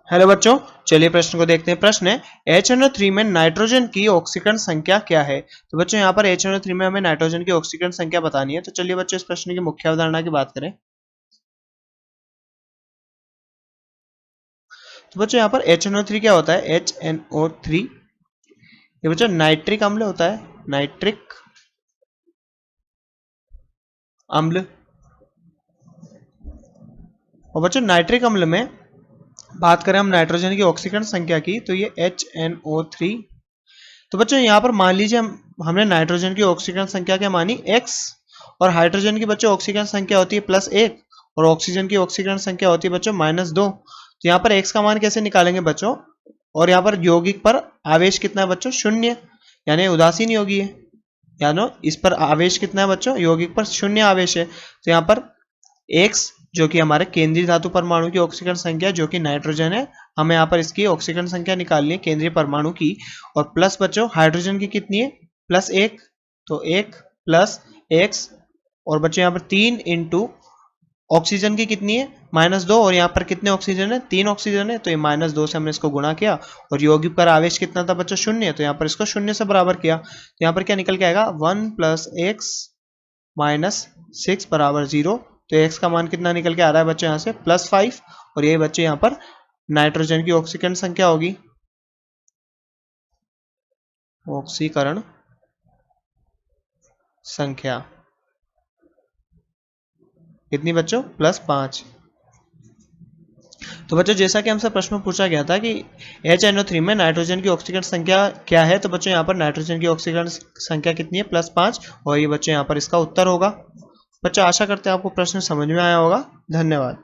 Hello बच्चों, चलिए प्रश्न को देखते हैं। प्रश्न है HNO3 में नाइट्रोजन की ऑक्सीकरण संख्या क्या है। तो बच्चों यहाँ पर HNO3 में हमें नाइट्रोजन की ऑक्सीकरण संख्या बतानी है। तो चलिए बच्चों इस प्रश्न की मुख्य अवधारणा की बात करें। तो बच्चों यहाँ पर HNO3 क्या होता है। HNO3 ये बच्चों नाइट्रिक अम्ल होता है, नाइट्रिक अम्ल। और बच्चों नाइट्रिक अम्ल में बात करें हम नाइट्रोजन की ऑक्सीकरण संख्या की, तो ये HNO3। तो बच्चों यहाँ पर मान लीजिए हमने नाइट्रोजन की ऑक्सीकरण संख्या क्या मानी, x, और हाइड्रोजन की बच्चों ऑक्सीकरण संख्या होती है +1 और ऑक्सीजन की ऑक्सीकरण संख्या होती है बच्चों -2। तो यहाँ पर x का मान कैसे निकालेंगे बच्चों, और यहाँ पर यौगिक पर आवेश कितना है बच्चों, 0, यानी उदासीन यौगिक है। यानी इस पर आवेश कितना है बच्चों, यौगिक पर 0 आवेश है। तो यहाँ पर x जो कि हमारे केंद्रीय धातु परमाणु की ऑक्सीकरण संख्या जो कि नाइट्रोजन है, हमें यहाँ पर इसकी ऑक्सीकरण संख्या निकालनी है केंद्रीय परमाणु की। और प्लस बच्चों हाइड्रोजन की कितनी है, +1, तो 1 + x, और बच्चों यहाँ पर 3 इंटू ऑक्सीजन की कितनी है, -2, और यहाँ पर कितने ऑक्सीजन है, 3 ऑक्सीजन है। तो ये -2 से हमने इसको गुणा किया, और यौगिक पर आवेश कितना था बच्चों, 0, तो यहाँ पर इसको 0 से बराबर किया। तो यहाँ पर क्या निकल के आएगा, 1 + x - 6 = 0। तो x का मान कितना निकल के आ रहा है बच्चों यहाँ से, +5, और ये बच्चे यहाँ पर नाइट्रोजन की ऑक्सीकरण संख्या होगी, ऑक्सीकरण संख्या कितनी बच्चों, +5। तो बच्चों जैसा कि हमसे प्रश्न में पूछा गया था कि HNO3 में नाइट्रोजन की ऑक्सीकरण संख्या क्या है, तो बच्चों यहाँ पर नाइट्रोजन की ऑक्सीकरण संख्या कितनी है, +5, और ये बच्चों यहाँ पर इसका उत्तर होगा। बच्चों आशा करते हैं आपको प्रश्न समझ में आया होगा। धन्यवाद।